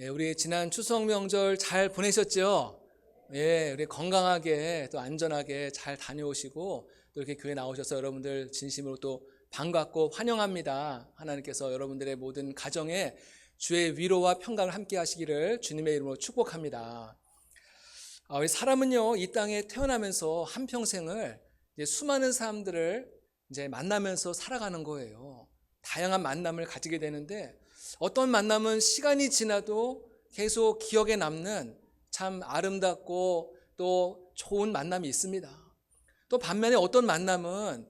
우리 지난 추석 명절 잘 보내셨죠? 우리 건강하게 또 안전하게 잘 다녀오시고 또 이렇게 교회 나오셔서 여러분들 진심으로 또 반갑고 환영합니다. 하나님께서 여러분들의 모든 가정에 주의 위로와 평강을 함께 하시기를 주님의 이름으로 축복합니다. 우리 사람은요, 이 땅에 태어나면서 한평생을 수많은 사람들을 이제 만나면서 살아가는 거예요. 다양한 만남을 가지게 되는데 어떤 만남은 시간이 지나도 계속 기억에 남는 참 아름답고 또 좋은 만남이 있습니다. 또 반면에 어떤 만남은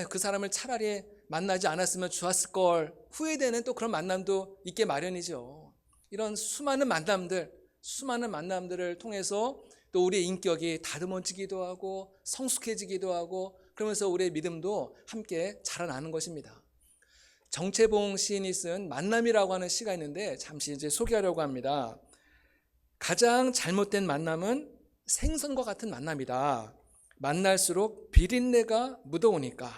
그 사람을 차라리 만나지 않았으면 좋았을 걸 후회되는 또 그런 만남도 있게 마련이죠. 이런 수많은 만남들을 통해서 또 우리의 인격이 다듬어지기도 하고 성숙해지기도 하고 그러면서 우리의 믿음도 함께 자라나는 것입니다. 정채봉 시인이 쓴 만남이라고 하는 시가 있는데 잠시 이제 소개하려고 합니다. 가장 잘못된 만남은 생선과 같은 만남이다. 만날수록 비린내가 묻어오니까.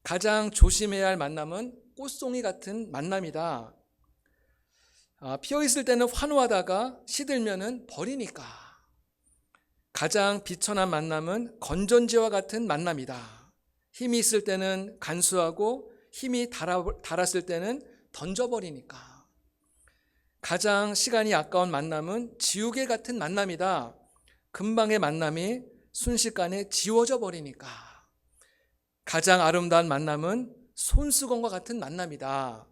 가장 조심해야 할 만남은 꽃송이 같은 만남이다. 피어있을 때는 환호하다가 시들면은 버리니까. 가장 비천한 만남은 건전지와 같은 만남이다. 힘이 있을 때는 간수하고 힘이 달았을 때는 던져버리니까. 가장 시간이 아까운 만남은 지우개 같은 만남이다. 금방의 만남이 순식간에 지워져 버리니까. 가장 아름다운 만남은 손수건과 같은 만남이다.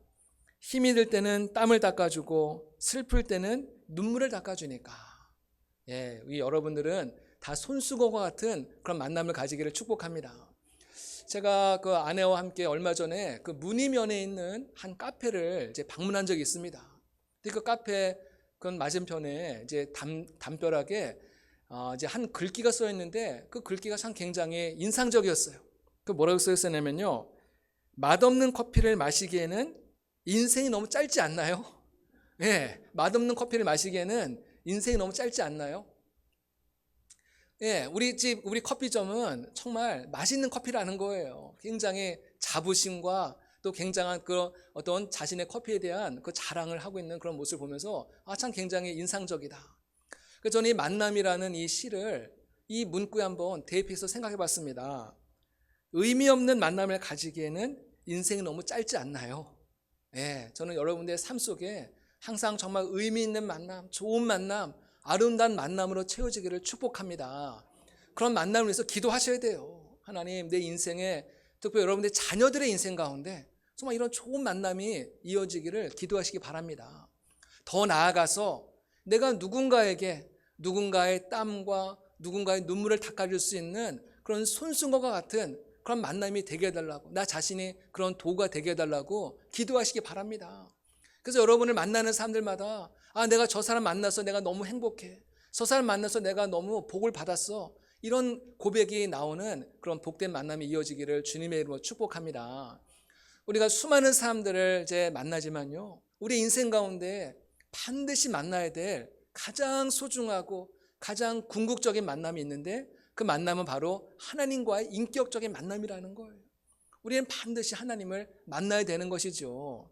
힘이 들 때는 땀을 닦아주고 슬플 때는 눈물을 닦아주니까. 우리 여러분들은 다 손수건과 같은 그런 만남을 가지기를 축복합니다. 제가 그 아내와 함께 얼마 전에 그 문의면에 있는 한 카페를 이제 방문한 적이 있습니다. 근데 그 카페 그 맞은편에 이제 담벼락에 이제 한 글귀가 써 있는데 그 글귀가 참 굉장히 인상적이었어요. 그 뭐라고 써 있었냐면요. 맛없는 커피를 마시기에는 인생이 너무 짧지 않나요? 맛없는 커피를 마시기에는 인생이 너무 짧지 않나요? 우리 커피점은 정말 맛있는 커피라는 거예요. 굉장히 자부심과 또 굉장한 그 어떤 자신의 커피에 대한 그 자랑을 하고 있는 그런 모습을 보면서 참 굉장히 인상적이다. 그래서 저는 이 만남이라는 이 시를 이 문구에 한번 대입해서 생각해 봤습니다. 의미 없는 만남을 가지기에는 인생이 너무 짧지 않나요? 저는 여러분들의 삶 속에 항상 정말 의미 있는 만남, 좋은 만남, 아름다운 만남으로 채워지기를 축복합니다. 그런 만남을 위해서 기도하셔야 돼요. 하나님, 내 인생에 특별히 여러분들의 자녀들의 인생 가운데 정말 이런 좋은 만남이 이어지기를 기도하시기 바랍니다. 더 나아가서 내가 누군가의 땀과 누군가의 눈물을 닦아줄 수 있는 그런 손수건과 같은 그런 만남이 되게 해달라고, 나 자신이 그런 도구가 되게 해달라고 기도하시기 바랍니다. 그래서 여러분을 만나는 사람들마다 내가 저 사람 만나서 내가 너무 행복해. 저 사람 만나서 내가 너무 복을 받았어. 이런 고백이 나오는 그런 복된 만남이 이어지기를 주님의 이름으로 축복합니다. 우리가 수많은 사람들을 이제 만나지만요. 우리 인생 가운데 반드시 만나야 될 가장 소중하고 가장 궁극적인 만남이 있는데 그 만남은 바로 하나님과의 인격적인 만남이라는 거예요. 우리는 반드시 하나님을 만나야 되는 것이죠.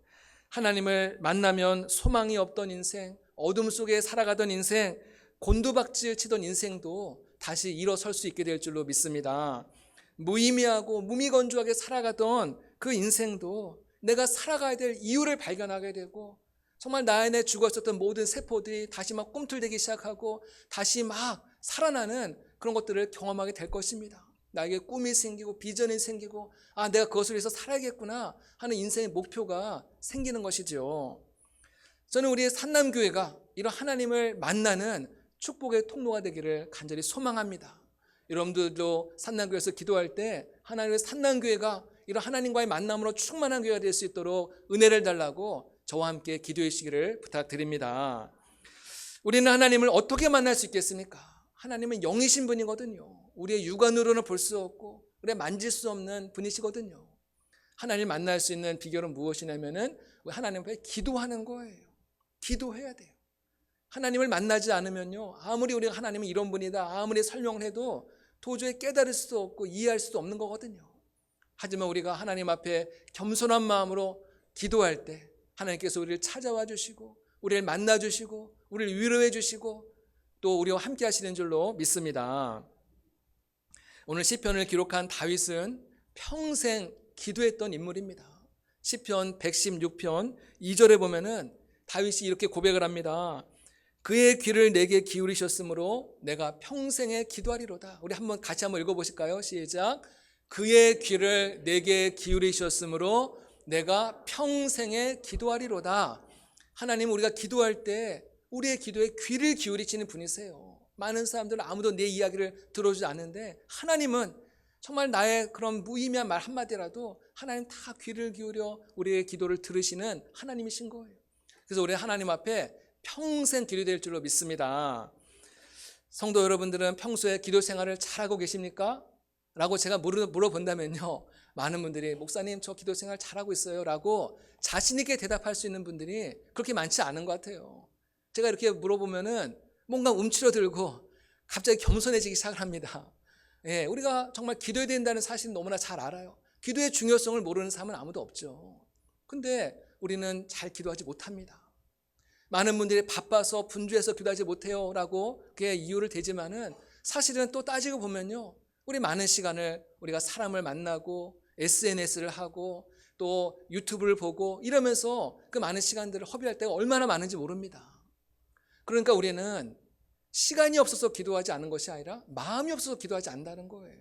하나님을 만나면 소망이 없던 인생, 어둠 속에 살아가던 인생, 곤두박질 치던 인생도 다시 일어설 수 있게 될 줄로 믿습니다. 무의미하고 무미건조하게 살아가던 그 인생도 내가 살아가야 될 이유를 발견하게 되고 정말 나 안에 죽었었던 모든 세포들이 다시 막 꿈틀대기 시작하고 다시 막 살아나는 그런 것들을 경험하게 될 것입니다. 나에게 꿈이 생기고 비전이 생기고 내가 그것을 위해서 살아야겠구나 하는 인생의 목표가 생기는 것이죠. 저는 우리 산남교회가 이런 하나님을 만나는 축복의 통로가 되기를 간절히 소망합니다. 여러분들도 산남교회에서 기도할 때 하나님의 산남교회가 이런 하나님과의 만남으로 충만한 교회가 될 수 있도록 은혜를 달라고 저와 함께 기도해 주시기를 부탁드립니다. 우리는 하나님을 어떻게 만날 수 있겠습니까? 하나님은 영이신 분이거든요. 우리의 육안으로는 볼 수 없고 우리가 만질 수 없는 분이시거든요. 하나님을 만날 수 있는 비결은 무엇이냐면은 하나님 앞에 기도하는 거예요. 기도해야 돼요. 하나님을 만나지 않으면요, 아무리 우리가 하나님은 이런 분이다 아무리 설명을 해도 도저히 깨달을 수도 없고 이해할 수도 없는 거거든요. 하지만 우리가 하나님 앞에 겸손한 마음으로 기도할 때 하나님께서 우리를 찾아와 주시고 우리를 만나주시고 우리를 위로해 주시고 또 우리와 함께 하시는 줄로 믿습니다. 오늘 시편을 기록한 다윗은 평생 기도했던 인물입니다. 시편 116편 2절에 보면은 다윗이 이렇게 고백을 합니다. 그의 귀를 내게 기울이셨으므로 내가 평생에 기도하리로다. 우리 같이 한번 읽어보실까요? 시작. 그의 귀를 내게 기울이셨으므로 내가 평생에 기도하리로다. 하나님은 우리가 기도할 때 우리의 기도에 귀를 기울이시는 분이세요. 많은 사람들은 아무도 내 이야기를 들어주지 않는데 하나님은 정말 나의 그런 무의미한 말 한마디라도 하나님 다 귀를 기울여 우리의 기도를 들으시는 하나님이신 거예요. 그래서 우리 하나님 앞에 평생 기도될 줄로 믿습니다. 성도 여러분들은 평소에 기도 생활을 잘하고 계십니까? 라고 제가 물어본다면요, 많은 분들이 목사님 저 기도 생활 잘하고 있어요 라고 자신 있게 대답할 수 있는 분들이 그렇게 많지 않은 것 같아요. 제가 이렇게 물어보면은 뭔가 움츠러들고 갑자기 겸손해지기 시작을 합니다. 예, 우리가 정말 기도해야 된다는 사실은 너무나 잘 알아요. 기도의 중요성을 모르는 사람은 아무도 없죠. 근데 우리는 잘 기도하지 못합니다. 많은 분들이 바빠서 분주해서 기도하지 못해요 라고 그게 이유를 대지만은 사실은 또 따지고 보면요, 우리 많은 시간을 우리가 사람을 만나고 SNS를 하고 또 유튜브를 보고 이러면서 그 많은 시간들을 허비할 때가 얼마나 많은지 모릅니다. 그러니까 우리는 시간이 없어서 기도하지 않는 것이 아니라 마음이 없어서 기도하지 않는다는 거예요.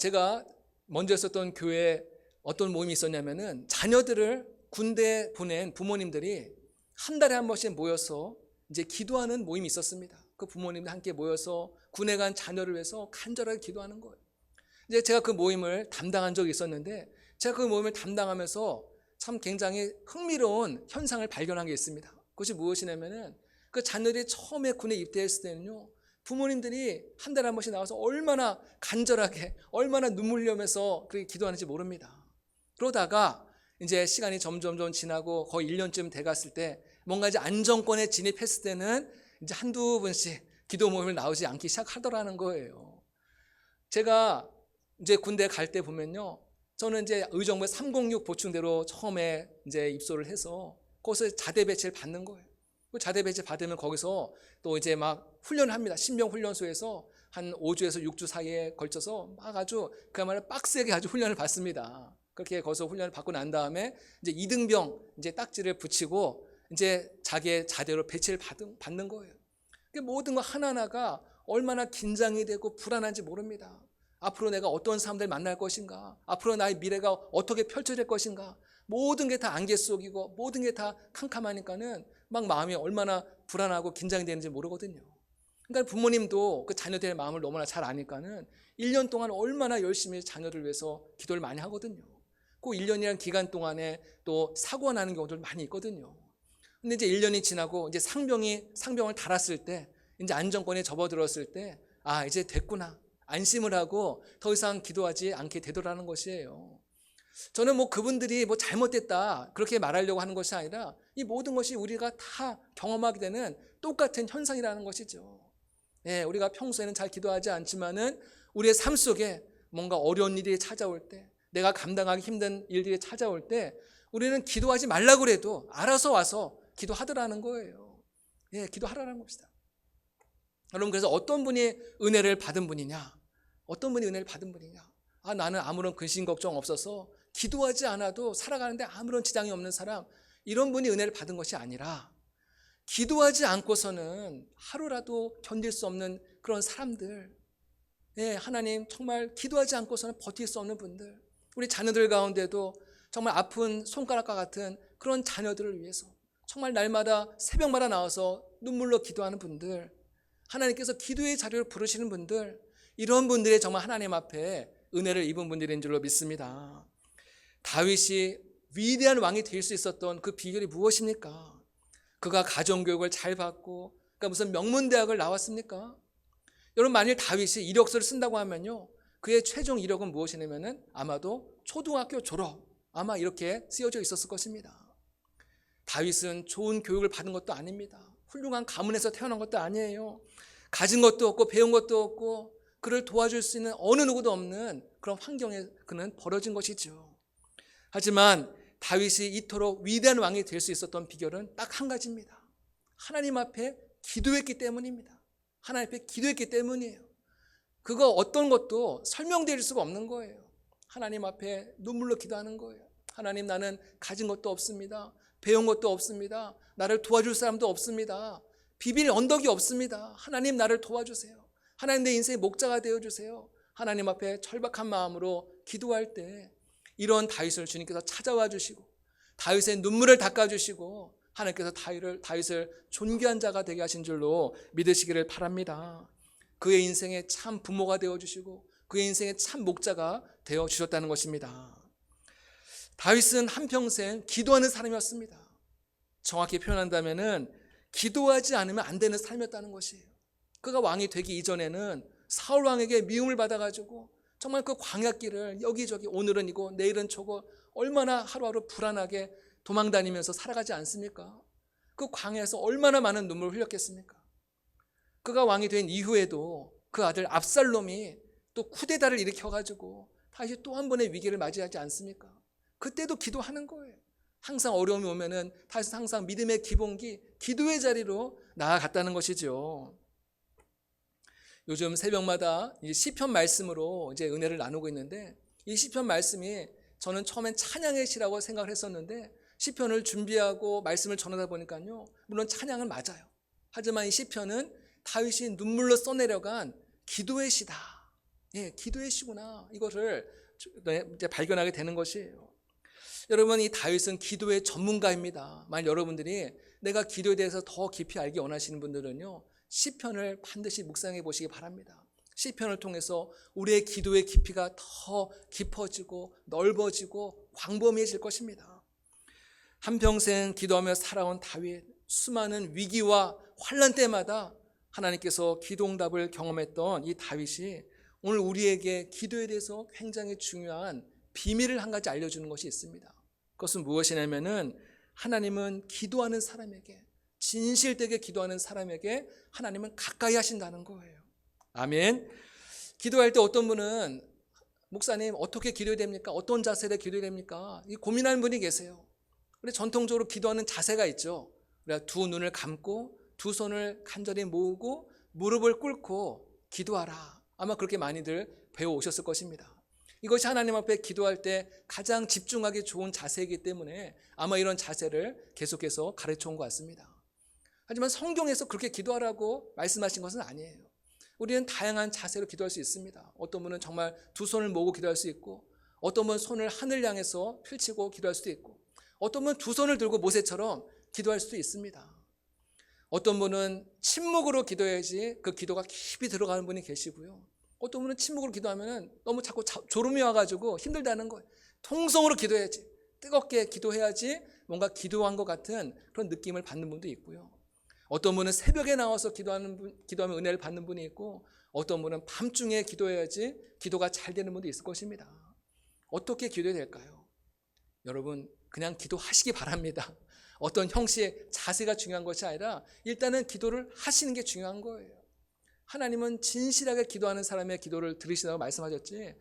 제가 먼저 있었던 교회에 어떤 모임이 있었냐면은 자녀들을 군대에 보낸 부모님들이 한 달에 한 번씩 모여서 이제 기도하는 모임이 있었습니다. 그 부모님들 함께 모여서 군에 간 자녀를 위해서 간절하게 기도하는 거예요. 이제 제가 그 모임을 담당한 적이 있었는데 제가 그 모임을 담당하면서 참 굉장히 흥미로운 현상을 발견한 게 있습니다. 그것이 무엇이냐면은 그 자녀들이 처음에 군에 입대했을 때는요, 부모님들이 한 달에 한 번씩 나와서 얼마나 간절하게 얼마나 눈물 흘리면서 그렇게 기도하는지 모릅니다. 그러다가 이제 시간이 점점 지나고 거의 1년쯤 돼갔을 때 뭔가 이제 안정권에 진입했을 때는 이제 한두 분씩 기도 모임을 나오지 않기 시작하더라는 거예요. 제가 이제 군대 갈 때 보면요, 저는 이제 의정부의 306 보충대로 처음에 이제 입소를 해서 거기서 자대 배치를 받는 거예요. 그 자대 배치 받으면 거기서 또 이제 막 훈련을 합니다. 신병 훈련소에서 한 5주에서 6주 사이에 걸쳐서 막 아주 그야말로 빡세게 아주 훈련을 받습니다. 그렇게 거기서 훈련을 받고 난 다음에 이제 이등병 이제 딱지를 붙이고 이제 자기의 자대로 배치를 받는 거예요. 모든 거 하나하나가 얼마나 긴장이 되고 불안한지 모릅니다. 앞으로 내가 어떤 사람들 만날 것인가, 앞으로 나의 미래가 어떻게 펼쳐질 것인가, 모든 게 다 안개 속이고 모든 게 다 캄캄하니까는 막 마음이 얼마나 불안하고 긴장이 되는지 모르거든요. 그러니까 부모님도 그 자녀들의 마음을 너무나 잘 아니까는 1년 동안 얼마나 열심히 자녀를 위해서 기도를 많이 하거든요. 그 1년이라는 기간 동안에 또 사고가 나는 경우도 많이 있거든요. 근데 이제 1년이 지나고 이제 상병을 달았을 때, 이제 안정권에 접어들었을 때, 아, 이제 됐구나. 안심을 하고 더 이상 기도하지 않게 되더라는 것이에요. 저는 뭐 그분들이 뭐 잘못됐다 그렇게 말하려고 하는 것이 아니라 이 모든 것이 우리가 다 경험하게 되는 똑같은 현상이라는 것이죠. 예, 우리가 평소에는 잘 기도하지 않지만은 우리의 삶 속에 뭔가 어려운 일이 찾아올 때, 내가 감당하기 힘든 일들이 찾아올 때 우리는 기도하지 말라고 해도 알아서 와서 기도하더라는 거예요. 예, 기도하라는 겁니다. 여러분, 그래서 어떤 분이 은혜를 받은 분이냐? 어떤 분이 은혜를 받은 분이냐? 아, 나는 아무런 근심 걱정 없어서 기도하지 않아도 살아가는데 아무런 지장이 없는 사람, 이런 분이 은혜를 받은 것이 아니라 기도하지 않고서는 하루라도 견딜 수 없는 그런 사람들, 예, 하나님 정말 기도하지 않고서는 버틸 수 없는 분들, 우리 자녀들 가운데도 정말 아픈 손가락과 같은 그런 자녀들을 위해서 정말 날마다 새벽마다 나와서 눈물로 기도하는 분들, 하나님께서 기도의 자리를 부르시는 분들, 이런 분들이 정말 하나님 앞에 은혜를 입은 분들인 줄로 믿습니다. 다윗이 위대한 왕이 될 수 있었던 그 비결이 무엇입니까? 그가 가정교육을 잘 받고 그러니까 무슨 명문대학을 나왔습니까? 여러분, 만일 다윗이 이력서를 쓴다고 하면요, 그의 최종 이력은 무엇이냐면은 아마도 초등학교 졸업, 아마 이렇게 쓰여져 있었을 것입니다. 다윗은 좋은 교육을 받은 것도 아닙니다. 훌륭한 가문에서 태어난 것도 아니에요. 가진 것도 없고 배운 것도 없고 그를 도와줄 수 있는 어느 누구도 없는 그런 환경에 그는 벌어진 것이죠. 하지만 다윗이 이토록 위대한 왕이 될 수 있었던 비결은 딱 한 가지입니다. 하나님 앞에 기도했기 때문입니다. 하나님 앞에 기도했기 때문이에요. 그거 어떤 것도 설명드릴 수가 없는 거예요. 하나님 앞에 눈물로 기도하는 거예요. 하나님, 나는 가진 것도 없습니다. 배운 것도 없습니다. 나를 도와줄 사람도 없습니다. 비빌 언덕이 없습니다. 하나님, 나를 도와주세요. 하나님, 내 인생의 목자가 되어주세요. 하나님 앞에 절박한 마음으로 기도할 때 이런 다윗을 주님께서 찾아와 주시고 다윗의 눈물을 닦아주시고 하나님께서 다윗을 존귀한 자가 되게 하신 줄로 믿으시기를 바랍니다. 그의 인생에 참 부모가 되어주시고 그의 인생에 참 목자가 되어주셨다는 것입니다. 다윗은 한평생 기도하는 사람이었습니다. 정확히 표현한다면 기도하지 않으면 안 되는 삶이었다는 것이에요. 그가 왕이 되기 이전에는 사울 왕에게 미움을 받아가지고 정말 그 광야길을 여기저기 오늘은 이고 내일은 저거 얼마나 하루하루 불안하게 도망다니면서 살아가지 않습니까? 그 광야에서 얼마나 많은 눈물을 흘렸겠습니까? 그가 왕이 된 이후에도 그 아들 압살롬이 또 쿠데타를 일으켜가지고 다시 또 한 번의 위기를 맞이하지 않습니까? 그때도 기도하는 거예요. 항상 어려움이 오면은 다시 항상 믿음의 기본기, 기도의 자리로 나아갔다는 것이죠. 요즘 새벽마다 시편 말씀으로 이제 은혜를 나누고 있는데 이 시편 말씀이 저는 처음엔 찬양의 시라고 생각을 했었는데 시편을 준비하고 말씀을 전하다 보니까요, 물론 찬양은 맞아요. 하지만 이 시편은 다윗이 눈물로 써내려간 기도의 시다. 예, 기도의 시구나. 이것을 이제 발견하게 되는 것이에요. 여러분, 이 다윗은 기도의 전문가입니다. 만약 여러분들이 내가 기도에 대해서 더 깊이 알기 원하시는 분들은요, 시편을 반드시 묵상해 보시기 바랍니다. 시편을 통해서 우리의 기도의 깊이가 더 깊어지고 넓어지고 광범위해질 것입니다. 한평생 기도하며 살아온 다윗, 수많은 위기와 환난 때마다 하나님께서 기도응답을 경험했던 이 다윗이 오늘 우리에게 기도에 대해서 굉장히 중요한 비밀을 한 가지 알려주는 것이 있습니다. 그것은 무엇이냐면은 하나님은 기도하는 사람에게, 진실되게 기도하는 사람에게 하나님은 가까이 하신다는 거예요. 아멘. 기도할 때 어떤 분은 목사님 어떻게 기도해야 됩니까? 어떤 자세로 기도해야 됩니까? 고민하는 분이 계세요. 근데 전통적으로 기도하는 자세가 있죠. 우리가 두 눈을 감고 두 손을 간절히 모으고 무릎을 꿇고 기도하라. 아마 그렇게 많이들 배워오셨을 것입니다. 이것이 하나님 앞에 기도할 때 가장 집중하기 좋은 자세이기 때문에 아마 이런 자세를 계속해서 가르쳐온 것 같습니다. 하지만 성경에서 그렇게 기도하라고 말씀하신 것은 아니에요. 우리는 다양한 자세로 기도할 수 있습니다. 어떤 분은 정말 두 손을 모으고 기도할 수 있고, 어떤 분은 손을 하늘 향해서 펼치고 기도할 수도 있고, 어떤 분은 두 손을 들고 모세처럼 기도할 수도 있습니다. 어떤 분은 침묵으로 기도해야지 그 기도가 깊이 들어가는 분이 계시고요. 어떤 분은 침묵으로 기도하면 너무 자꾸 졸음이 와가지고 힘들다는 거예요. 통성으로 기도해야지, 뜨겁게 기도해야지 뭔가 기도한 것 같은 그런 느낌을 받는 분도 있고요. 어떤 분은 새벽에 나와서 기도하면 은혜를 받는 분이 있고, 어떤 분은 밤중에 기도해야지 기도가 잘 되는 분도 있을 것입니다. 어떻게 기도해야 될까요? 여러분, 그냥 기도하시기 바랍니다. 어떤 형식의 자세가 중요한 것이 아니라 일단은 기도를 하시는 게 중요한 거예요. 하나님은 진실하게 기도하는 사람의 기도를 들으신다고 말씀하셨지,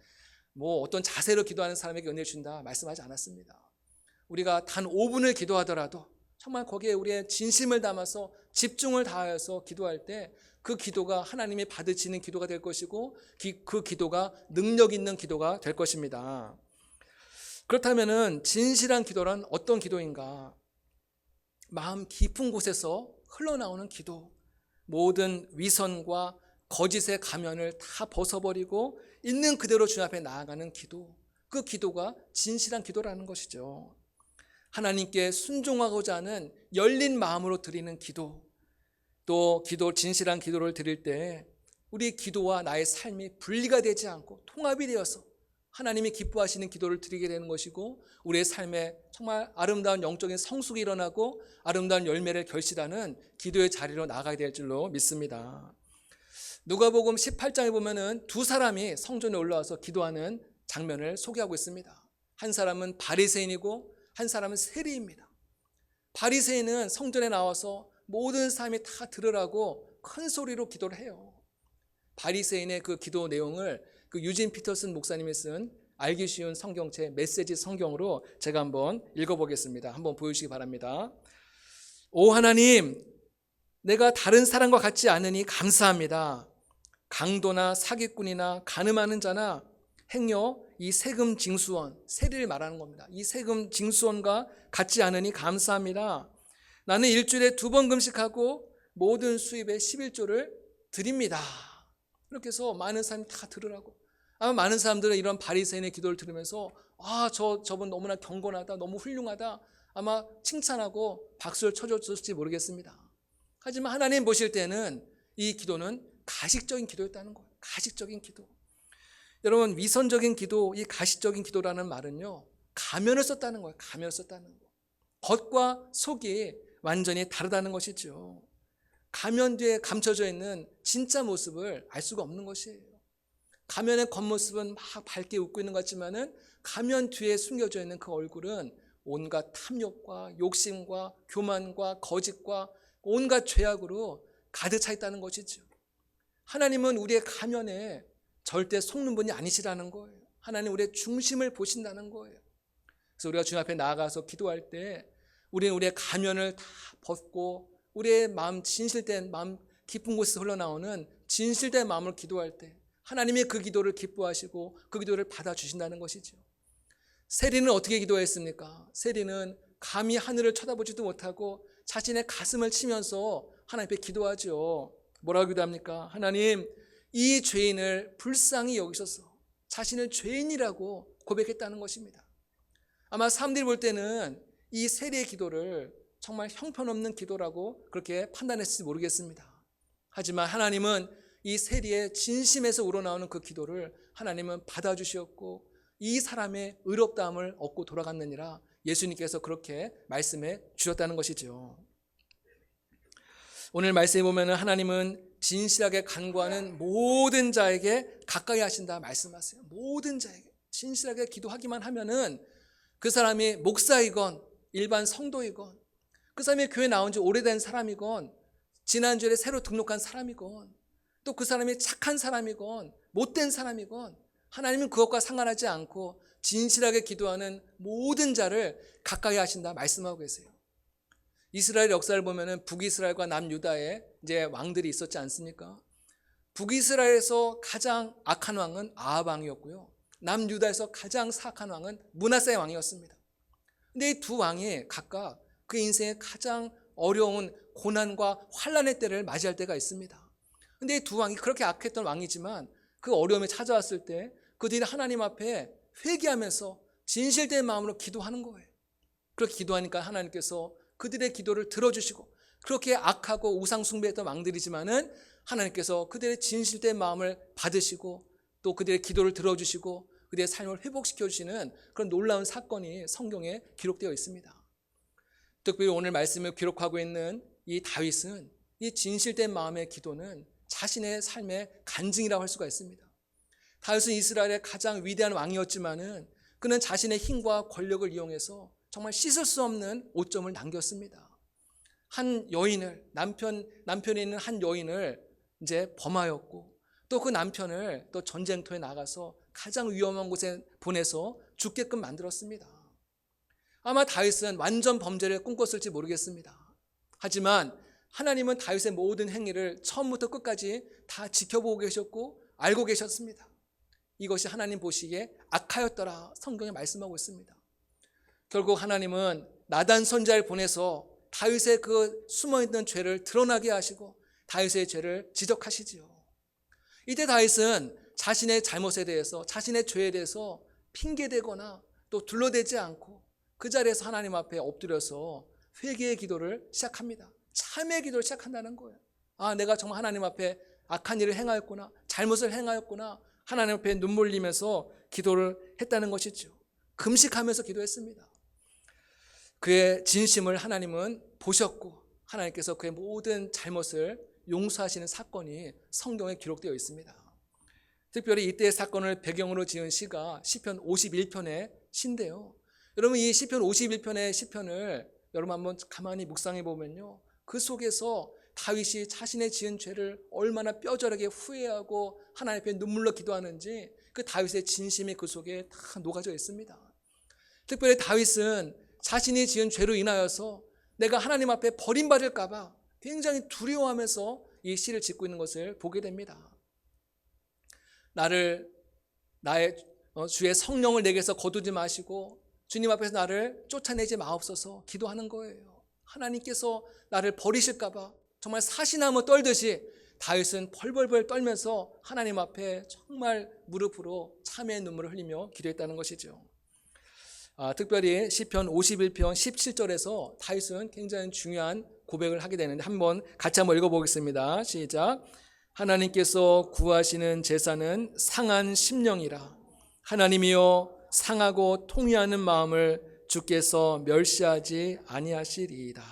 어떤 자세로 기도하는 사람에게 은혜를 준다 말씀하지 않았습니다. 우리가 단 5분을 기도하더라도 정말 거기에 우리의 진심을 담아서 집중을 다하여서 기도할 때 그 기도가 하나님이 받으시는 기도가 될 것이고, 그 기도가 능력 있는 기도가 될 것입니다. 그렇다면 진실한 기도란 어떤 기도인가? 마음 깊은 곳에서 흘러나오는 기도, 모든 위선과 거짓의 가면을 다 벗어버리고 있는 그대로 주님 앞에 나아가는 기도, 그 기도가 진실한 기도라는 것이죠. 하나님께 순종하고자 하는 열린 마음으로 드리는 기도, 또 진실한 기도를 드릴 때 우리 기도와 나의 삶이 분리가 되지 않고 통합이 되어서 하나님이 기뻐하시는 기도를 드리게 되는 것이고, 우리의 삶에 정말 아름다운 영적인 성숙이 일어나고 아름다운 열매를 결실하는 기도의 자리로 나가야 될 줄로 믿습니다. 누가복음 18장에 보면은 두 사람이 성전에 올라와서 기도하는 장면을 소개하고 있습니다. 한 사람은 바리새인이고 한 사람은 세리입니다. 바리새인은 성전에 나와서 모든 사람이 다 들으라고 큰 소리로 기도를 해요. 바리새인의 그 기도 내용을 유진 피터슨 목사님이 쓴 알기 쉬운 성경책 메시지 성경으로 제가 한번 읽어보겠습니다. 한번 보여주시기 바랍니다. 오 하나님, 내가 다른 사람과 같지 않으니 감사합니다. 강도나 사기꾼이나 가늠하는 자나 행여 이 세금 징수원, 세리를 말하는 겁니다. 이 세금 징수원과 같지 않으니 감사합니다. 나는 일주일에 2번 금식하고 모든 수입의 11조를 드립니다. 이렇게 해서 많은 사람이 다 들으라고. 아마 많은 사람들은 이런 바리새인의 기도를 들으면서 저분 너무나 경건하다, 너무 훌륭하다, 아마 칭찬하고 박수를 쳐줬을지 모르겠습니다. 하지만 하나님 보실 때는 이 기도는 가식적인 기도였다는 거예요. 가식적인 기도. 여러분, 위선적인 기도, 이 가식적인 기도라는 말은요, 가면을 썼다는 거예요. 가면을 썼다는 거. 겉과 속이 완전히 다르다는 것이죠. 가면 뒤에 감춰져 있는 진짜 모습을 알 수가 없는 것이에요. 가면의 겉모습은 막 밝게 웃고 있는 것 같지만은 가면 뒤에 숨겨져 있는 그 얼굴은 온갖 탐욕과 욕심과 교만과 거짓과 온갖 죄악으로 가득 차 있다는 것이죠. 하나님은 우리의 가면에 절대 속는 분이 아니시라는 거예요. 하나님 우리의 중심을 보신다는 거예요. 그래서 우리가 주님 앞에 나아가서 기도할 때 우리는 우리의 가면을 다 벗고 우리의 마음, 진실된 마음, 깊은 곳에서 흘러나오는 진실된 마음을 기도할 때 하나님이 그 기도를 기뻐하시고 그 기도를 받아주신다는 것이죠. 세리는 어떻게 기도했습니까? 세리는 감히 하늘을 쳐다보지도 못하고 자신의 가슴을 치면서 하나님 앞에 기도하죠. 뭐라고 기도합니까? 하나님, 이 죄인을 불쌍히 여기셔서 자신을 죄인이라고 고백했다는 것입니다. 아마 사람들이 볼 때는 이 세리의 기도를 정말 형편없는 기도라고 그렇게 판단했을지 모르겠습니다. 하지만 하나님은 이 세리의 진심에서 우러나오는 그 기도를 하나님은 받아주셨고 이 사람의 의롭다함을 얻고 돌아갔느니라 예수님께서 그렇게 말씀해 주셨다는 것이죠. 오늘 말씀에 보면 하나님은 진실하게 간구하는 모든 자에게 가까이 하신다 말씀하세요. 모든 자에게 진실하게 기도하기만 하면은 그 사람이 목사이건 일반 성도이건 그 사람이 교회 나온 지 오래된 사람이건 지난주에 새로 등록한 사람이건 또 그 사람이 착한 사람이건 못된 사람이건 하나님은 그것과 상관하지 않고 진실하게 기도하는 모든 자를 가까이 하신다 말씀하고 계세요. 이스라엘 역사를 보면은 북이스라엘과 남유다에 이제 왕들이 있었지 않습니까? 북이스라엘에서 가장 악한 왕은 아합 왕이었고요. 남유다에서 가장 사악한 왕은 므낫세 왕이었습니다. 근데 이 두 왕이 각각 그 인생의 가장 어려운 고난과 환난의 때를 맞이할 때가 있습니다. 근데 이 두 왕이 그렇게 악했던 왕이지만 그 어려움이 찾아왔을 때 그들이 하나님 앞에 회개하면서 진실된 마음으로 기도하는 거예요. 그렇게 기도하니까 하나님께서 그들의 기도를 들어주시고 그렇게 악하고 우상 숭배했던 왕들이지만은 하나님께서 그들의 진실된 마음을 받으시고 또 그들의 기도를 들어주시고 그들의 삶을 회복시켜 주시는 그런 놀라운 사건이 성경에 기록되어 있습니다. 특별히 오늘 말씀을 기록하고 있는 이 다윗은 이 진실된 마음의 기도는 자신의 삶의 간증이라고 할 수가 있습니다. 다윗은 이스라엘의 가장 위대한 왕이었지만은 그는 자신의 힘과 권력을 이용해서 정말 씻을 수 없는 오점을 남겼습니다. 한 여인을 남편이 있는 한 여인을 이제 범하였고 또 그 남편을 또 전쟁터에 나가서 가장 위험한 곳에 보내서 죽게끔 만들었습니다. 아마 다윗은 완전 범죄를 꿈꿨을지 모르겠습니다. 하지만 하나님은 다윗의 모든 행위를 처음부터 끝까지 다 지켜보고 계셨고 알고 계셨습니다. 이것이 하나님 보시기에 악하였더라 성경에 말씀하고 있습니다. 결국 하나님은 나단 선지자를 보내서 다윗의 그 숨어있는 죄를 드러나게 하시고 다윗의 죄를 지적하시지요. 이때 다윗은 자신의 잘못에 대해서 자신의 죄에 대해서 핑계대거나 또 둘러대지 않고 그 자리에서 하나님 앞에 엎드려서 회개의 기도를 시작합니다. 참회의 기도를 시작한다는 거예요. 내가 정말 하나님 앞에 악한 일을 행하였구나, 잘못을 행하였구나, 하나님 앞에 눈물 흘리면서 기도를 했다는 것이죠. 금식하면서 기도했습니다. 그의 진심을 하나님은 보셨고 하나님께서 그의 모든 잘못을 용서하시는 사건이 성경에 기록되어 있습니다. 특별히 이때의 사건을 배경으로 지은 시가 시편 51편의 시인데요. 여러분 이 시편 51편의 시편을 여러분 한번 가만히 묵상해 보면요. 그 속에서 다윗이 자신의 지은 죄를 얼마나 뼈저리게 후회하고 하나님 앞에 눈물로 기도하는지 그 다윗의 진심이 그 속에 다 녹아져 있습니다. 특별히 다윗은 자신이 지은 죄로 인하여서 내가 하나님 앞에 버림받을까 봐 굉장히 두려워하면서 이 시를 짓고 있는 것을 보게 됩니다. 나의 주의 성령을 내게서 거두지 마시고 주님 앞에서 나를 쫓아내지 마옵소서 기도하는 거예요. 하나님께서 나를 버리실까 봐 정말 사시나무 떨듯이 다윗은 벌벌벌 떨면서 하나님 앞에 정말 무릎으로 참회의 눈물을 흘리며 기도했다는 것이죠. 특별히 시편 51편 17절에서 다윗은 굉장히 중요한 고백을 하게 되는데 한번 같이 한번 읽어보겠습니다. 시작. 하나님께서 구하시는 제사는 상한 심령이라. 하나님이여 상하고 통회하는 마음을 주께서 멸시하지 아니하시리이다.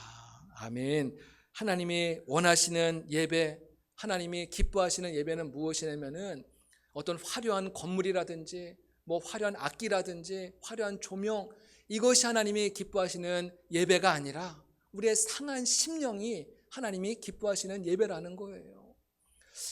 아멘. 하나님이 원하시는 예배, 하나님이 기뻐하시는 예배는 무엇이냐면은 어떤 화려한 건물이라든지 뭐 화려한 악기라든지 화려한 조명, 이것이 하나님이 기뻐하시는 예배가 아니라 우리의 상한 심령이 하나님이 기뻐하시는 예배라는 거예요.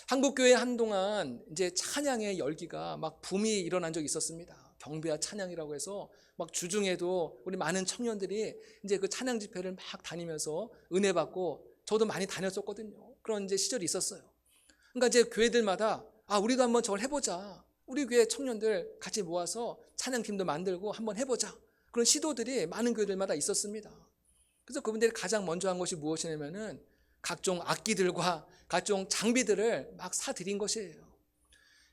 한국교회 한동안 이제 찬양의 열기가 막 붐이 일어난 적이 있었습니다. 경배와 찬양이라고 해서 막 주중에도 우리 많은 청년들이 이제 그 찬양 집회를 막 다니면서 은혜 받고 저도 많이 다녔었거든요. 그런 이제 시절이 있었어요. 그러니까 이제 교회들마다 우리도 한번 저걸 해보자. 우리 교회 청년들 같이 모아서 찬양팀도 만들고 한번 해보자. 그런 시도들이 많은 교회들마다 있었습니다. 그래서 그분들이 가장 먼저 한 것이 무엇이냐면은 각종 악기들과 각종 장비들을 막 사들인 것이에요.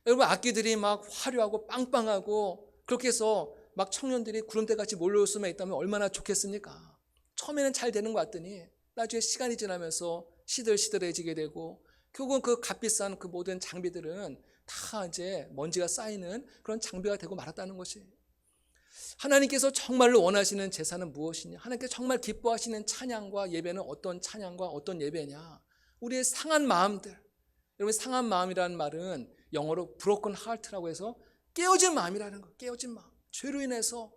여러분, 악기들이 막 화려하고 빵빵하고 그렇게 해서 막 청년들이 구름대같이 몰려올 수만 있다면 얼마나 좋겠습니까? 처음에는 잘 되는 것 같더니 나중에 시간이 지나면서 시들시들해지게 되고 결국은 그 값비싼 그 모든 장비들은 다 이제 먼지가 쌓이는 그런 장비가 되고 말았다는 것이에요. 하나님께서 정말로 원하시는 제사는 무엇이냐? 하나님께서 정말 기뻐하시는 찬양과 예배는 어떤 찬양과 어떤 예배냐? 우리의 상한 마음들. 여러분, 상한 마음이라는 말은 영어로 broken heart라고 해서 깨어진 마음이라는 거. 깨어진 마음. 죄로 인해서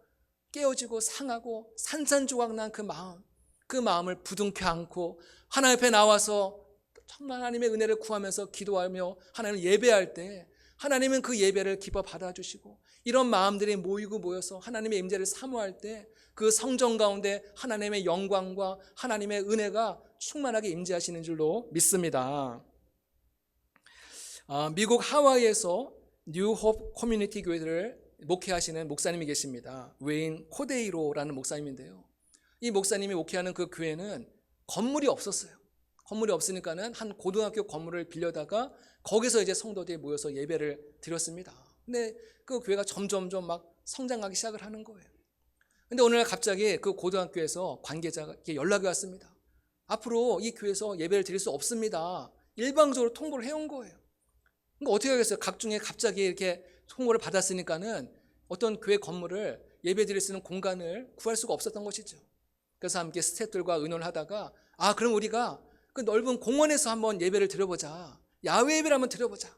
깨어지고 상하고 산산조각 난 그 마음. 그 마음을 부둥켜 안고 하나님 앞에 나와서 정말 하나님의 은혜를 구하면서 기도하며 하나님을 예배할 때 하나님은 그 예배를 기뻐 받아주시고 이런 마음들이 모이고 모여서 하나님의 임재를 사모할 때 그 성전 가운데 하나님의 영광과 하나님의 은혜가 충만하게 임재하시는 줄로 믿습니다. 미국 하와이에서 뉴홉 커뮤니티 교회를 목회하시는 목사님이 계십니다. 웨인 코데이로라는 목사님인데요. 이 목사님이 목회하는 그 교회는 건물이 없었어요. 건물이 없으니까는 한 고등학교 건물을 빌려다가 거기서 이제 성도들이 모여서 예배를 드렸습니다. 근데 그 교회가 점점점 막 성장하기 시작을 하는 거예요. 근데 어느 날 갑자기 그 고등학교에서 관계자가 연락이 왔습니다. 앞으로 이 교회에서 예배를 드릴 수 없습니다. 일방적으로 통보를 해온 거예요. 그러니까 어떻게 하겠어요? 각중에 갑자기 이렇게 통보를 받았으니까는 어떤 교회 건물을 예배 드릴 수 있는 공간을 구할 수가 없었던 것이죠. 그래서 함께 스태프들과 의논을 하다가 그럼 우리가 그 넓은 공원에서 한번 예배를 드려보자. 야외 예배를 한번 드려보자.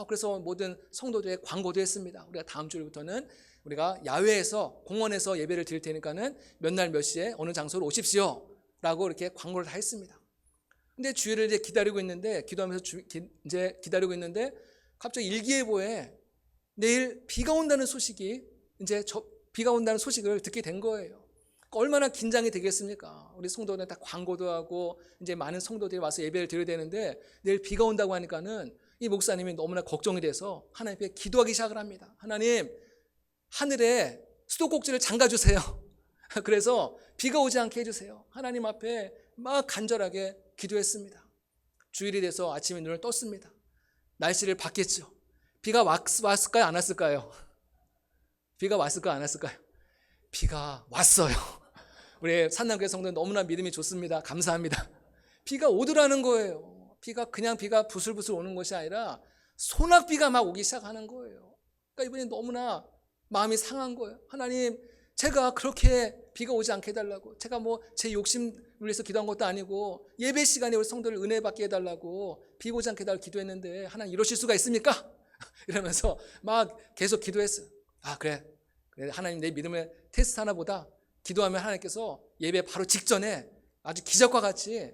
그래서 모든 성도들의 광고도 했습니다. 우리가 다음 주부터는 우리가 야외에서 공원에서 예배를 드릴 테니까는 몇 날 몇 시에 어느 장소로 오십시오. 라고 이렇게 광고를 다 했습니다. 근데 주일을 이제 기다리고 있는데 기도하면서 이제 기다리고 있는데 갑자기 일기예보에 내일 비가 온다는 소식이 비가 온다는 소식을 듣게 된 거예요. 얼마나 긴장이 되겠습니까? 우리 성도들 다 광고도 하고 이제 많은 성도들이 와서 예배를 드려야 되는데 내일 비가 온다고 하니까는 이 목사님이 너무나 걱정이 돼서 하나님 앞에 기도하기 시작을 합니다. 하나님, 하늘에 수도꼭지를 잠가주세요. 그래서 비가 오지 않게 해주세요. 하나님 앞에 막 간절하게 기도했습니다. 주일이 돼서 아침에 눈을 떴습니다. 날씨를 봤겠죠. 비가 왔을까요? 안 왔을까요? 비가 왔을까요? 안 왔을까요? 비가 왔어요. 우리 산남교회 성도는 너무나 믿음이 좋습니다. 감사합니다. 비가 오더라는 거예요. 비가 부슬부슬 오는 것이 아니라 소낙비가 막 오기 시작하는 거예요. 그러니까 이분이 너무나 마음이 상한 거예요. 하나님, 제가 그렇게 비가 오지 않게 해달라고, 제가 뭐 제 욕심을 위해서 기도한 것도 아니고 예배 시간에 우리 성도를 은혜 받게 해달라고 비가 오지 않게 해달라고 기도했는데 하나님 이러실 수가 있습니까? 이러면서 막 계속 기도했어요. 그래 하나님, 내 믿음의 테스트 하나보다 기도하면 하나님께서 예배 바로 직전에 아주 기적과 같이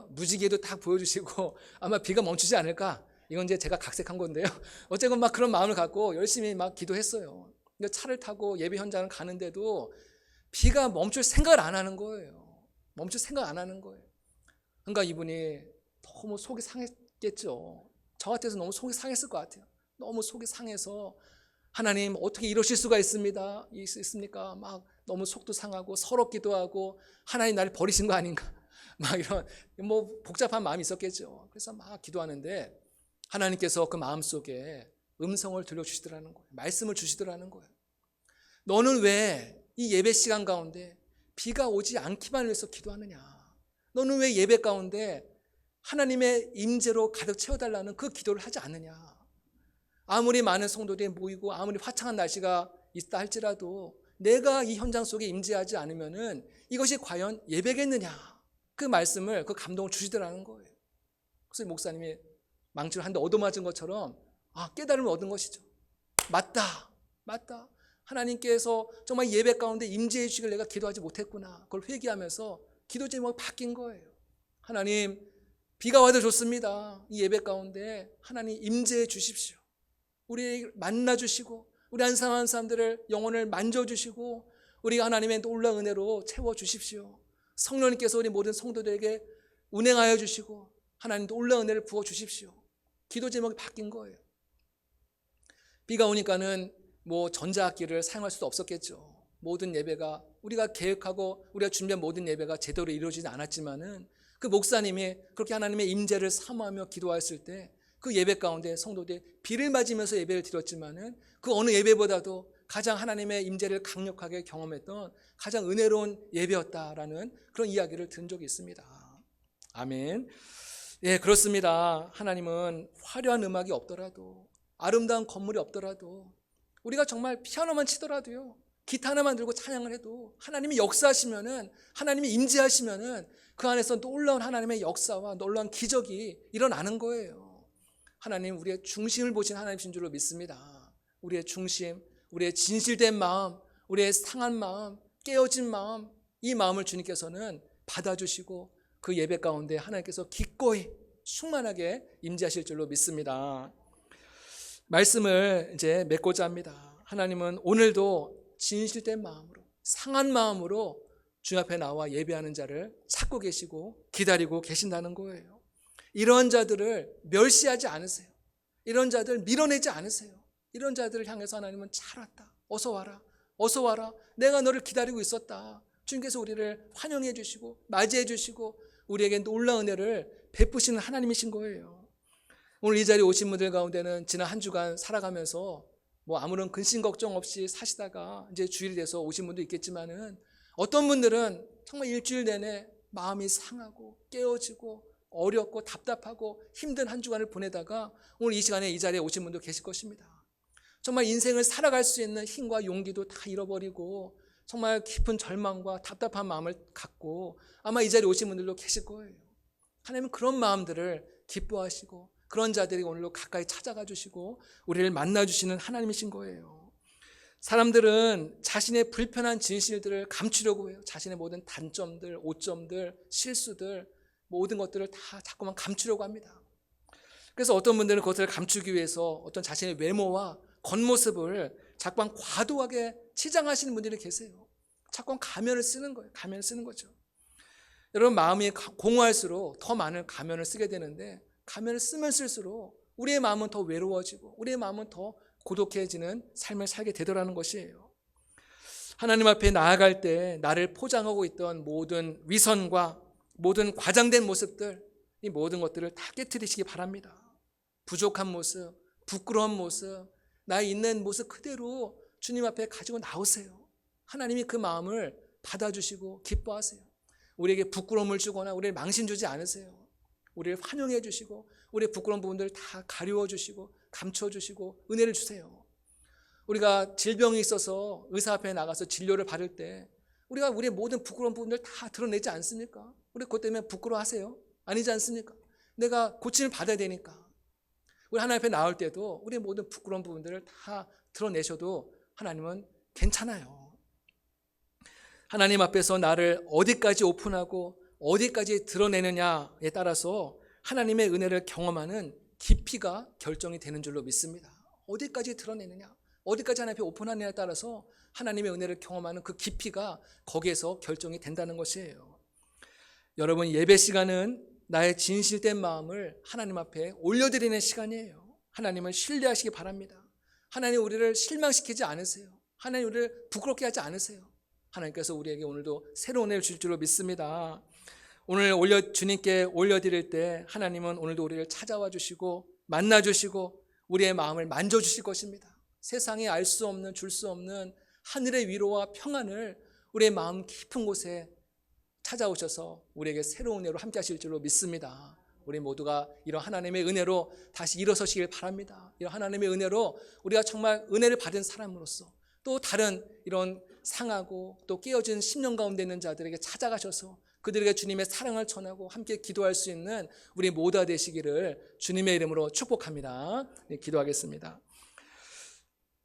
무지개도 딱 보여주시고 아마 비가 멈추지 않을까 이건 이제 제가 각색한 건데요. 어쨌건 막 그런 마음을 갖고 열심히 막 기도했어요. 근데 차를 타고 예배 현장을 가는데도 비가 멈출 생각을 안 하는 거예요. 멈출 생각 안 하는 거예요. 그러니까 이분이 너무 속이 상했겠죠. 저 같아서 너무 속이 상했을 것 같아요. 너무 속이 상해서 하나님 어떻게 이러실 수가 있습니까? 막 너무 속도 상하고 서럽기도 하고 하나님 나를 버리신 거 아닌가? 막 이런 뭐 복잡한 마음이 있었겠죠. 그래서 막 기도하는데 하나님께서 그 마음속에 음성을 들려주시더라는 거예요. 말씀을 주시더라는 거예요. 너는 왜 이 예배 시간 가운데 비가 오지 않기만 위해서 기도하느냐? 너는 왜 예배 가운데 하나님의 임재로 가득 채워달라는 그 기도를 하지 않느냐? 아무리 많은 성도들이 모이고 아무리 화창한 날씨가 있다 할지라도 내가 이 현장 속에 임재하지 않으면은 이것이 과연 예배겠느냐? 그 말씀을, 그 감동을 주시더라는 거예요. 그래서 목사님이 망치를 한 대 얻어맞은 것처럼 깨달음을 얻은 것이죠. 맞다. 하나님께서 정말 예배 가운데 임재해 주시길 내가 기도하지 못했구나. 그걸 회개하면서 기도 제목이 바뀐 거예요. 하나님, 비가 와도 좋습니다. 이 예배 가운데 하나님 임재해 주십시오. 우리 만나 주시고 우리 한 사람 한 사람들을 영혼을 만져주시고 우리가 하나님의 놀라운 은혜로 채워주십시오. 성령님께서 우리 모든 성도들에게 운행하여 주시고 하나님 놀라운 은혜를 부어주십시오. 기도 제목이 바뀐 거예요. 비가 오니까는 뭐 전자악기를 사용할 수도 없었겠죠. 모든 예배가 우리가 계획하고 우리가 준비한 모든 예배가 제대로 이루어지지 않았지만은 그 목사님이 그렇게 하나님의 임재를 사모하며 기도하였을 때 그 예배 가운데 성도들이 비를 맞으면서 예배를 드렸지만은 그 어느 예배보다도 가장 하나님의 임재를 강력하게 경험했던 가장 은혜로운 예배였다라는 그런 이야기를 들은 적이 있습니다. 아멘. 예, 그렇습니다. 하나님은 화려한 음악이 없더라도 아름다운 건물이 없더라도 우리가 정말 피아노만 치더라도요, 기타 하나만 들고 찬양을 해도 하나님이 역사하시면은 하나님이 임재하시면은 그 안에서 놀라운 하나님의 역사와 놀라운 기적이 일어나는 거예요. 하나님 우리의 중심을 보신 하나님이신 줄로 믿습니다. 우리의 중심, 우리의 진실된 마음, 우리의 상한 마음, 깨어진 마음, 이 마음을 주님께서는 받아주시고 그 예배 가운데 하나님께서 기꺼이 충만하게 임재하실 줄로 믿습니다. 말씀을 이제 맺고자 합니다. 하나님은 오늘도 진실된 마음으로, 상한 마음으로 주님 앞에 나와 예배하는 자를 찾고 계시고 기다리고 계신다는 거예요. 이런 자들을 멸시하지 않으세요. 이런 자들을 밀어내지 않으세요. 이런 자들을 향해서 하나님은 잘 왔다. 어서 와라. 어서 와라. 내가 너를 기다리고 있었다. 주님께서 우리를 환영해 주시고 맞이해 주시고 우리에게 놀라운 은혜를 베푸시는 하나님이신 거예요. 오늘 이 자리에 오신 분들 가운데는 지난 한 주간 살아가면서 뭐 아무런 근심 걱정 없이 사시다가 이제 주일이 돼서 오신 분도 있겠지만은 어떤 분들은 정말 일주일 내내 마음이 상하고 깨어지고 어렵고 답답하고 힘든 한 주간을 보내다가 오늘 이 시간에 이 자리에 오신 분도 계실 것입니다. 정말 인생을 살아갈 수 있는 힘과 용기도 다 잃어버리고 정말 깊은 절망과 답답한 마음을 갖고 아마 이 자리에 오신 분들도 계실 거예요. 하나님은 그런 마음들을 기뻐하시고 그런 자들이 오늘로 가까이 찾아가 주시고 우리를 만나 주시는 하나님이신 거예요. 사람들은 자신의 불편한 진실들을 감추려고 해요. 자신의 모든 단점들, 오점들, 실수들 모든 것들을 다 자꾸만 감추려고 합니다. 그래서 어떤 분들은 그것을 감추기 위해서 어떤 자신의 외모와 겉모습을 자꾸만 과도하게 치장하시는 분들이 계세요. 자꾸만 가면을 쓰는 거예요. 가면을 쓰는 거죠. 여러분 마음이 공허할수록 더 많은 가면을 쓰게 되는데 가면을 쓰면 쓸수록 우리의 마음은 더 외로워지고 우리의 마음은 더 고독해지는 삶을 살게 되더라는 것이에요. 하나님 앞에 나아갈 때 나를 포장하고 있던 모든 위선과 모든 과장된 모습들, 이 모든 것들을 다 깨트리시기 바랍니다. 부족한 모습, 부끄러운 모습, 나의 있는 모습 그대로 주님 앞에 가지고 나오세요. 하나님이 그 마음을 받아주시고 기뻐하세요. 우리에게 부끄러움을 주거나 우리를 망신 주지 않으세요. 우리를 환영해 주시고 우리의 부끄러운 부분들을 다 가리워 주시고 감춰 주시고 은혜를 주세요. 우리가 질병이 있어서 의사 앞에 나가서 진료를 받을 때 우리가 우리의 모든 부끄러운 부분들 다 드러내지 않습니까? 우리 그것 때문에 부끄러워하세요? 아니지 않습니까? 내가 고침을 받아야 되니까. 우리 하나님 앞에 나올 때도 우리의 모든 부끄러운 부분들을 다 드러내셔도 하나님은 괜찮아요. 하나님 앞에서 나를 어디까지 오픈하고 어디까지 드러내느냐에 따라서 하나님의 은혜를 경험하는 깊이가 결정이 되는 줄로 믿습니다. 어디까지 드러내느냐, 어디까지 하나님 앞에 오픈하느냐에 따라서 하나님의 은혜를 경험하는 그 깊이가 거기에서 결정이 된다는 것이에요. 여러분, 예배 시간은 나의 진실된 마음을 하나님 앞에 올려드리는 시간이에요. 하나님을 신뢰하시기 바랍니다. 하나님 우리를 실망시키지 않으세요. 하나님 우리를 부끄럽게 하지 않으세요. 하나님께서 우리에게 오늘도 새로운 은혜를 줄 줄로 믿습니다. 오늘 주님께 올려드릴 때 하나님은 오늘도 우리를 찾아와 주시고 만나 주시고 우리의 마음을 만져주실 것입니다. 세상에 알 수 없는, 줄 수 없는 하늘의 위로와 평안을 우리의 마음 깊은 곳에 찾아오셔서 우리에게 새로운 은혜로 함께 하실 줄로 믿습니다. 우리 모두가 이런 하나님의 은혜로 다시 일어서시길 바랍니다. 이런 하나님의 은혜로 우리가 정말 은혜를 받은 사람으로서 또 다른 이런 상하고 또 깨어진 심령 가운데 있는 자들에게 찾아가셔서 그들에게 주님의 사랑을 전하고 함께 기도할 수 있는 우리 모두가 되시기를 주님의 이름으로 축복합니다. 네, 기도하겠습니다.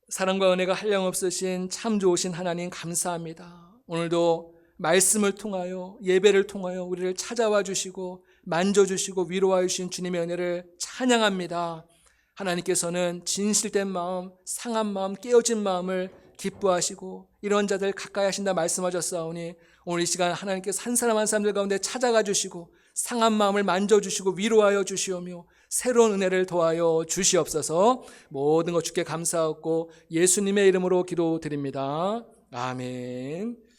사랑과 은혜가 한량없으신 참 좋으신 하나님 감사합니다. 오늘도 말씀을 통하여 예배를 통하여 우리를 찾아와 주시고 만져주시고 위로하여 주신 주님의 은혜를 찬양합니다. 하나님께서는 진실된 마음, 상한 마음, 깨어진 마음을 기뻐하시고 이런 자들 가까이 하신다 말씀하셨사오니 오늘 이 시간 하나님께서 한 사람 한 사람들 가운데 찾아가 주시고 상한 마음을 만져주시고 위로하여 주시오며 새로운 은혜를 더하여 주시옵소서. 모든 것 주께 감사하고 예수님의 이름으로 기도드립니다. 아멘.